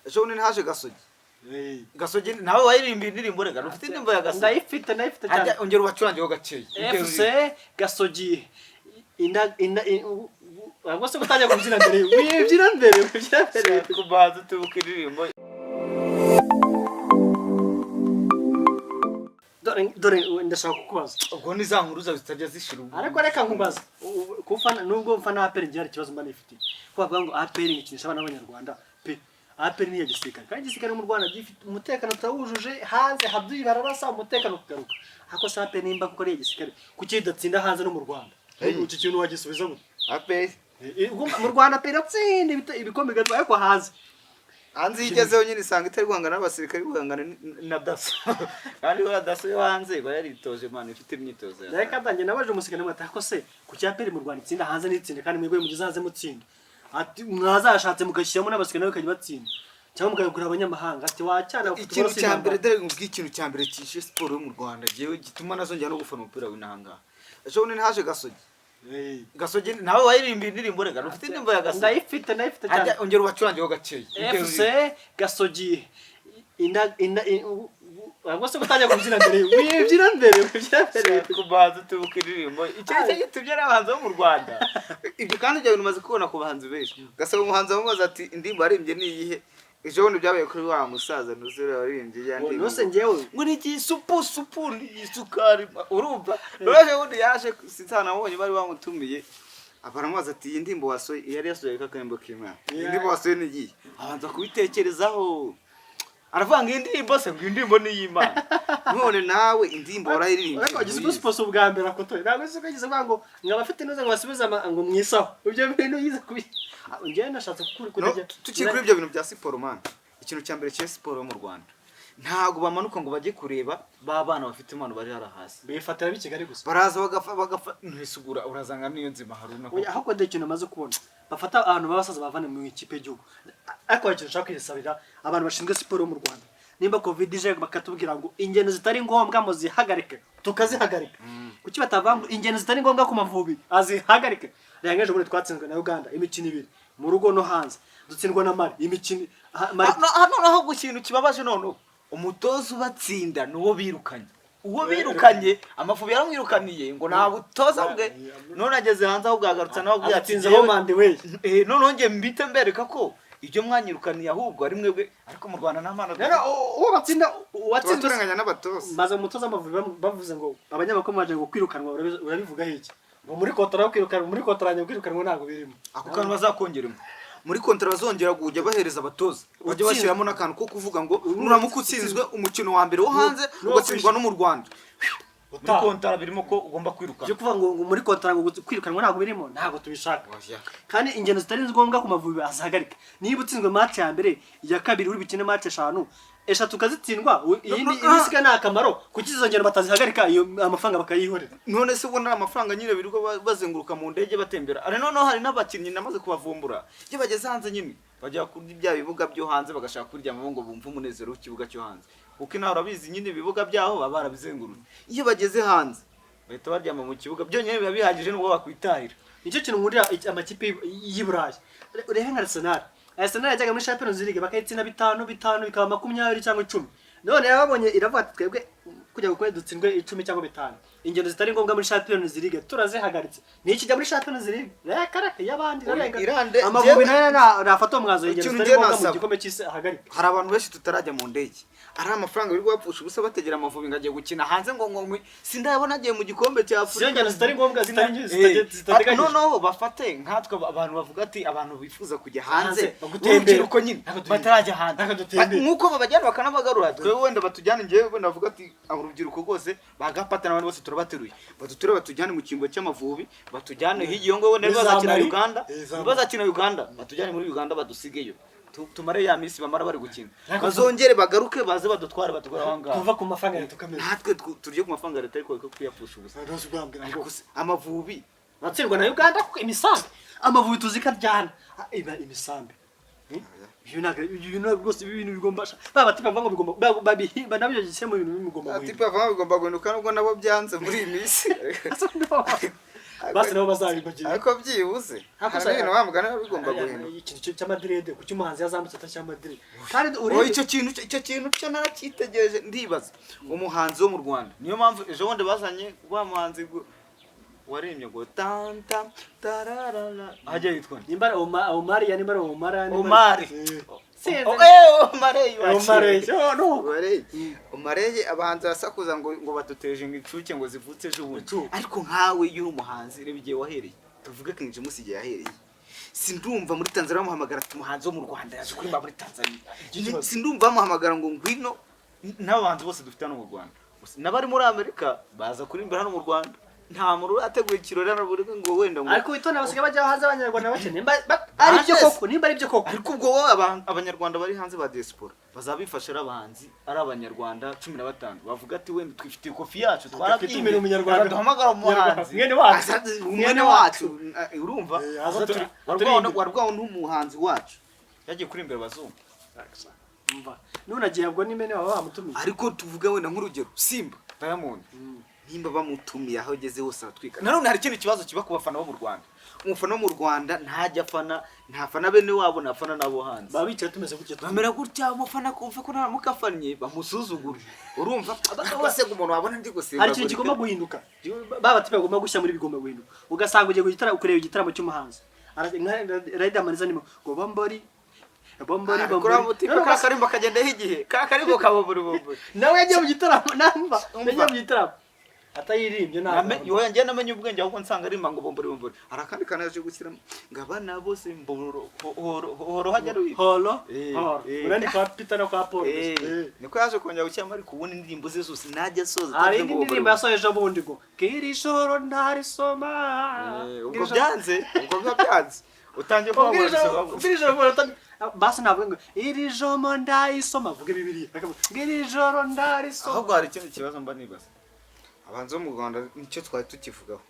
ejo ni haje Gasogi. Gasogi nawe waririmba indirimbo rega ufite indirimbo ya Gasogi. Ndayifite cyane. Ongera ubacurange ho gakeye. FC Gasogi ahubwo se gutangira kubyina mbere wibyina mbere kubaza tubuka indirimbo. Dore ndashaka kukubaza ubwo ni za nkuru zitajya zishira ubu ariko reka nkubaza kufana nubwo mfana APR ngira ikibazo mba nifite kuvuga ngo APR ikinisha abana b'Abanyarwanda pe APR ni yagisirikare kandi igisirikare mu Rwanda gifite umutekano tawujuje hanze habduyi barabasa umutekano kugaruka hako sa APR nimba kuko ari igisirikare kuki idatsinda hanze no mu Rwanda iki kintu wagisubiza gute APR mu Rwanda APR atsinda ibikombe gato ariko hanze igezeho nyine isanga itari guhangana n'abasirikare guhangana na daso kandi wa daso yo hanze baritoje man ifite imyitozo ya reka dange nabaje umusikane mata ko se ku cyaperi mu Rwanda itsinda hanze n'itsinda kandi mwebwe mugize hanze mutsinda ati mwazashatse mugashyiramo n'abasirikare bakajya batsinda cyangwa mukayugura abanyamahanga ati wacyana ikintu cya mbere dore ubw'ikintu cya mbere cyishe siporo yo mu Rwanda giye gituma nazongera no gufana umupira w'inahanga ejo ni haje Gasogi. Gasogi nawe waririmba indirimbo rega ufite indirimbo ya Gasogi. Ndayifite cyane. Ongera ubacurange ho gakeye. FC Gasogi ahubwo se gutangira kubyina mbere wibyina mbere kubaza tubuka indirimbo. Icyo gitumye n'abahanzi bo mu Rwanda ibyo kandi ibyo bintu maze kubona ku bahanzi benshi gasaba umuhanzi wamubaza ati indirimbo arimbye ni iyihe ejo bundi byabaye kuri wa musaza nuzure warimbye yandi nose ngewe ngo ni supu ni isukari urumva rero bundi yaje sinzanabonye bari bamutumiye abaramubaza ati indimbo wasoye yari yasoye kakembo kimwe indimbo wasoye ni iyihe abanza kubitekerezaho aravuga ngo indimbo se ngo indimbo ni y'Imana none nawe indimbo warayiririmba ariko gize guspose ubwa mbere akotoye ntabwo se kagize ngo ngabafite noze ngo basubiza ngo mwisaho ibyo bintu yize kubi ngiye nashatse kuri tukiri ibyo bintu bya siporo man ikintu cya mbere cya siporo yo mu Rwanda ntago bamanuka ngo bajye kureba babana bafite impano bari hasi bifatira bikigari gusa baraza bagafa ntisugura urazanga niyo nzima haruna ko ahako de kintu maze kubona bafata abantu babasaza bavane mu ikipe y'igihugu ariko ikintu ushaka kwisabira abantu bashinzwe siporo mu Rwanda nimba covid ije bakatubwira ngo ingendo zitari ngombwa mu zihagarike tukazihagarika kuki batavanga ingendo zitari ngombwa ku Mavubi azihagarike rangeje muri twatsinzwe na Uganda imikino ibiri mu rugo no hanze dutsindwa na Mali imikino hano gukintu kibabaje none umutoza ubatsinda nuwo birukanye uwo birukanye Amavubi yaramwirukaniye ngo nta butoza bwe none ageze hanze aho bwagarutsa naho bwatsinzeho mande we none nge mbite mbereka ko ibyo mwanyirukaniye ahubwo ari mwebwe ariko mu Rwanda nta mana rero uwo batsinda watsinze turanganya n'abatoza maze umutoza Amavubi bavuze ngo abanyamakuru baje ngo kwirukanwa urabivuga hiki ngo muri kontra kwirukanwa muri kontranye kwirukanwa ntago birimo ako kantu bazakongeremo muri kontra bazongera kujya bahereza abatoza bajye bashyiramo n'akantu ko kuvuga ngo nuramuka utsinzwe umukino wa mbere wo hanze ugatsindwa no mu Rwanda muri kontra birimo ko ugomba kwiruka byo kuvuga ngo muri kontra ngo kwirukanwa ntago birimo ntago tubishaka kandi ingendo zitari ngombwa ku Mavubi azahagarika niba utsinzwe match ya mbere ya kabiri uri bikine match 5 eshatu kazitsindwa iyindi ibisiga nta kamaro kukizongera batazihagarika iyo amafaranga bakayihorera none se ubona amafaranga nyine birirwa bazenguruka mu ndege batembera ari noneho hari n'abakinnyi namaze kubavumbura iyo bageze hanze nyine bajya kuri bya bibuga byo hanze bagashaka kuryama ngo bumve umunezero w'ikibuga cyo hanze kuko naho urabizi nyine ibibuga byaho baba barabizengurutse iyo bageze hanze bahita baryama mu kibuga byo nyine biba bihagije n'ubwo bakwitahira nicyo kintu ngurira amakipe y'Iburayi urehe nka Arsenal yajyaga muri Champions League bakayitsinda 5 bikaba 20 cyangwa 10 none yababonye iravuga ati twebwe kujya gukora dutsindwe 10 cyangwa 5 ingendo zitari ngombwa muri Champions League turazihagaritse niki jya muri Champions League karaka yabandi rarenga Amavubi nafato mwazo ingendo zitari ngombwa mu gikombe cy'isi ahagarika hari abantu benshi tutarajya mu ndege ari amafaranga biri bapfusha ubusa bategera Amavubi ngagiye gukina hanze ngo sindabona agiye mu gikombe cya Afrika ingendo zitari ngombwa zitateganya no bafate nkatwe abantu bavuga ati abantu bifuza kujya hanze gutembera uko nyine batarajya hanze nkuko babajyana bakanabagarura twe wenda batujyana ngewe wenda bavuga ati urubyiruko rwose bagapatana abantu bose turabateruye baduture batujyane mu kimbo cy'Amavubi batujyane higiyo ngo wenda bazakina Uganda batujyane muri Uganda badusigeyo tumare ya misi bamara bari gukina bazongere bagaruke baze badutware batugora wanga kuva ku mafaranga leta kamera natwe turye ku mafaranga leta ariko kuyapfusha ubusa Amavubi batsirwa na Uganda kuko imisambi Amavubi tuzikaryana iba imisambi ibintu rwose ibintu bigomba baba tipa vango bigomba babihimba nabyo gisemo ibintu bigomba tipa vango bigomba guhinduka nubwo nabo byanze muri iyi misi basi nabo bazabibagirira ariko byibuze hari ibintu bamugana bigomba guhinduka ikintu cy'amadrede ku cy'umuhanzi yazambutse atashy'amadrede kandi icyo kintu cyo naracyitegereje ndibaza umuhanzi wo mu Rwanda niyo mpamvu ejo bundi bazanye wa muhanzi waremye ngo tanta tararara hajya yitwa nimba Omar ya nimba Omar Omareye abahanzi basakuza ngo baduteje incuke ngo zivutse ejo bundi ariko nkawe yuri umuhanzi reba igihe wahereye tuvuge King James igihe yahereye sindumva muri Tanzania bamuhamagara ati umuhanzi wo mu Rwanda yaje kurimba muri Tanzania sindumva bamuhamagara ngo ngwino n'abahanzi bose dufite hano mu Rwanda n'abari muri Amerika baza kurimbira hano mu Rwanda nta muntu ateguye ikirori hano buri ngo wenda ngo ariko itona basigaye bajya hanze abanyarwanda bakene ari byo koko nimba ari byo koko ariko ubwo wowe abanyarwanda bari hanze ba diaspora bazabifashira abahanzi ari abanyarwanda 15 bavuga ati wenda twifitiye kofi yacu twarabyimira umunyarwanda duhamagara umuhanzi mwene wacu urumva warwaho n'umuhanzi wacu yagiye kuri imbere bazungu umva none agiye abwo n'imene baba bamutumiye ariko tuvuga wenda nk'urugero Simba Diamond nimba bamutumiye aho ageze hose aratwika nanone hari ikindi kibazo kiba ku bafana bo mu Rwanda umufana wo mu Rwanda ntajya afana ntafana bene wabo nafana nabo hanze babicara tumeze gutya bamera gutya umufana kumva ko ntamukafanye bamusuzugura urumva bose umuntu wabona ndi gusimba hari ikintu kigomba guhinduka baba tipe bagomba gushya muri bigomba guhinduka ugasanga ugiye gutara ukureba igitaramo cy'umuhanzi Riderman zanimo ngo bombori karimbo kagenda higihe karimbo kabombori nawe yagiye mu gitaramo namba yagiye mu gitaramo atayirimbye yoya ngiye namenye ubwenge ahubwo nsanga ari mango bombori arakandi kanaje gushyiramo ngabana bose mboro horo hajya ruyi horo urani kwa Peter no kwa Paul niko yaje kongera gushyiramo ari kubona indirimbo ze zose najya soza ari indirimbo yasoje bundi ngo kiri shoro ndarisoma ubwo byanze utangiye kubona basi navuga ngo iri jomo ndayisoma vuga Bibiliya iri joro ndarisoma ahubwo hari ikindi kibazo mba nibaza abahanzi bo mu Rwanda nicyo twari tukivugaho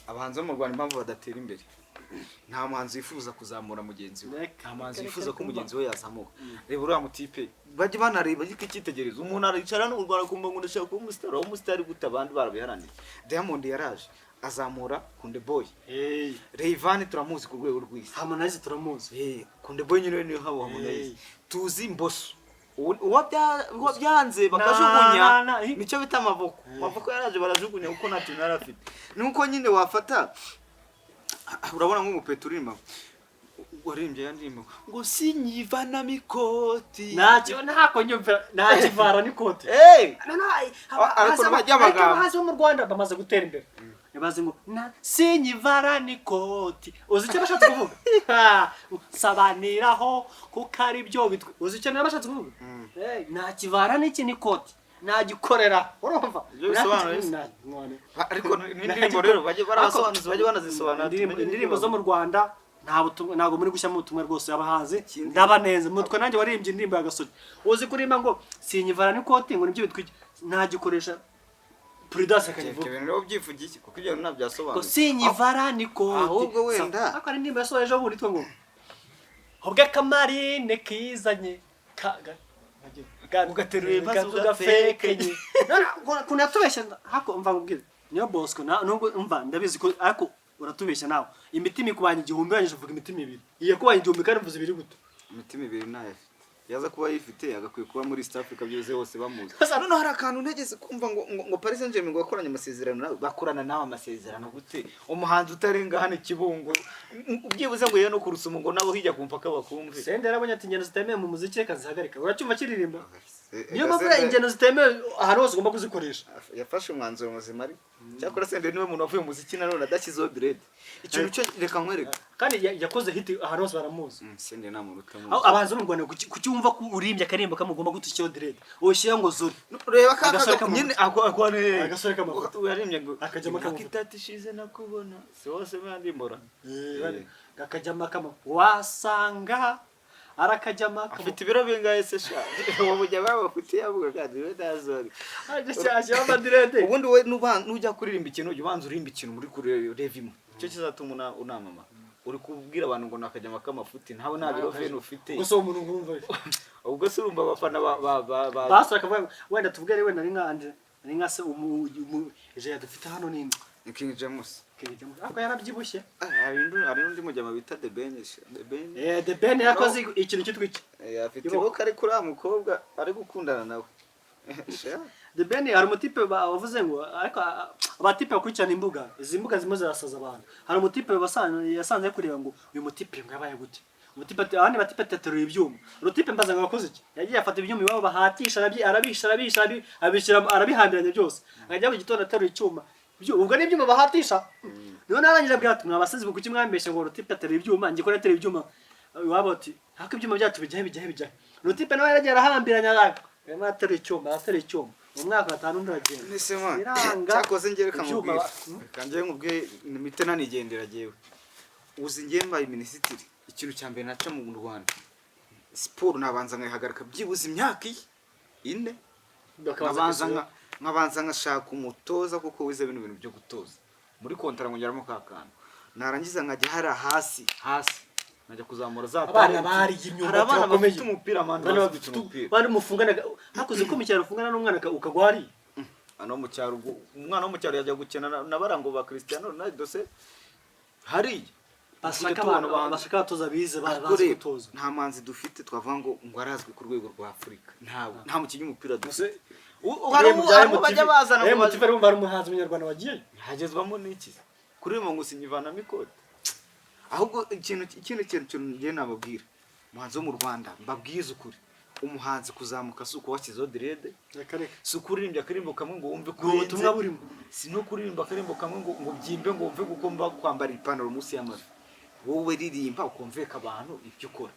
abahanzi bo mu Rwanda impamvu badatera imbere nta muhanzi wifuza kuzamura mugenzi we nta muhanzi wifuza ko mugenzi we yazamuka reba uriya mutipe bajye banareba ikitegerezo umuntu aricara no mu Rwanda kumva ngo ndashaka kuba umusitari gute abandi barabiharaniye Diamond yaraje azamura Kunde Boy Rayvanny turamuzi ku rwego rw'isi Harmonize turamuzi Kunde Boy nyine niyo habo Harmonize tuzi Mbosso uwa byanze bakajugunya nicyo bita amaboko yaraje barajugunya kuko nta kintu yarafite nuko nyine wafata urabona nk'umupeturima warimbye yandimo ngo sinyivana mikoti ntako nyumva ntakivara nikoti ariko bajya amagambo abahanzi bo mu Rwanda bamaze gutera imbere yabaze ngo sinyivara nikoti uzi icyo bashatse kuvuga sabaniraho kuko ari byo bitwe uzi icyo bashatse kuvuga ntakivara n'iki nikoti nagikorera urumva ariko n'indirimbo rero bajye barasobanuza bajye banazisobanura indirimbo zo mu Rwanda ntago muri gushyamo ubutumwa rwose abahanzi ndabaneze mutwe nanjye warimbye indirimbo ya Gasogi uzi kurimba ngo sinyivara n'ikoti ngo nibyo bitwike ntagikoresha Prudence akayivuga ibintu rero byivugiye kuko ibyo ntabyasobanura ngo sinyivara n'ikoti ahubwo wenda akora indirimbo yasoje ejo bundi twa ngo hobwe kamarine kizanye ugateruye ibibazo ugafekenye kuna tubeshya hako mva ngubwire niyo Bosco nubwo umva ndabizi ko ariko uratubeshya nawe imitima ikubanye igihumbi yanyije uvuga imitima ibiri iyo kubanye igihumbi kandi mvuze ibiri gute imitima ibiri nayo yaza kuba yifite agakwiye kuba muri East Africa byose hose bamuzi none hari akantu ntegeze kumva ngo Paris Saint-Germain ngo bakoranye amasezerano nawe bakorana nawe amasezerano gute umuhanzi utarenga hano Kibungo ubyibuze ngo yeno kurusumo ngo nabo hijya kumva ko bakumve Sendera abonye ati ingeno zitemeye mu muziki kazihagarika uracyumva kiririmba niyo mpamvu ingeno zitemeye ahantu hose ugomba kuzikoresha yafashe umwanzuro muzima ari cyakora Sendera niwe muntu wavuye mu muziki nanone adashyizeho dread ikintu cyo reka nkwereka kandi yakoze hit ahantu hose baramuzi Sendera nta muntu utamuzi abahanzi mu Rwanda kucyumva ko urimbye akarimba kamugomba gutushyiraho dread ushyira ngo zuri reba kaka nyine akwane agasore kamavuta yarimbye ngo akajyama kitatishize nakubona si wose bandimbora akajyama kama wasanga arakajyama afite ibiro bingaye se sha uwo mujya bafite yavuga kandi we dazori cyashya amadrede ubundi we nujya kuririmba ikintu ujya ubanza urimba ikintu muri kuri revimo cyo kizatuma unamama uri kubwira abantu ngo nakajyama kamafuti ntawe nabiro vene ufite gusa umuntu ngumva ubwo se urumva abafana basaka wenda tubwire we nari nkanje nari nkase je yadufite hano ninde King James ariko yarabyibushye. hari n'undi mujyama bita The Ben. The Ben yakoze ikintu cyitwa iki? Afite iboka ari kuri mukobwa ari gukundana nawe. The Ben hari umutipe bavuze ngo ariko abatipe bakurikirana imbuga, izi mbuga zimwe zirasaza abantu. Hari umutipe yasanze kureba ngo uyu mutipe ngo yabaye gute. Umutipe abandi batipe tateruye ibyuma. Urutipe mbaza ngo akoze iki? Yagiye afata ibyuma iwabo bahatisha arabihambiranye byose. Akajya mu gitondo ateruye icyuma. Ubwo ni ibyuma bahatisha. Niyo narangije abwira ati mwabasazi bukuki mwambeshe ngo urutipe ateruye ibyuma, ngiye ko ateruye ibyuma. Iwabo ati hako ibyuma byacu bijyahe. Urutipe nawe yaragiye arahambiranye araka. Yari ateruye icyuma. Umwaka gatanu ndagenda. Nisema. Cyakoze ngereka mubwira. Kanje nkubwiye imite nanigendera jewe. Uzi ngemba minisitiri ikintu cyambere naca mu Rwanda. Siporo nabanza ngayihagarika byibuze imyaka ine. Nkabanza ngashaka umutoza kuko wize bintu byo gutoza. Muri kontara ngongeramo kakana. Narangiza nkajya hara hasi. Najya kuzamura za abana bari imyumba bafite umupira bari mufungana hakuze ko mu cyaro ufungana n'umwana ukagwari ano mu cyaro umwana wo mu cyaro yajya gukina nabarango ba Cristiano Ronaldo se hari bashaka toza bize bazi gutoza nta manzi dufite twavuga ngo arazwi ku rwego rwa Afrika nta mukinyi umupira duse hari bajya bazana ngo mutifere bari umuhanzi w'Umunyarwanda wagiye hagezwamo n'iki kuri mo ngusinyivana mikode ahubwo ikintu ngiye nababwira umuhanzi wo mu Rwanda mbabwize ukuri umuhanzi kuzamuka suko wakizo direde sukurimbya karimbo kamwe ngo wumve ko ubutumwa burimo sino kuririmba karimbo kamwe ngo byimbe ngo wumve gugomba kwambara ipantaro munsi y'amavi wowe ririmba ukumveka abantu ibyo ukora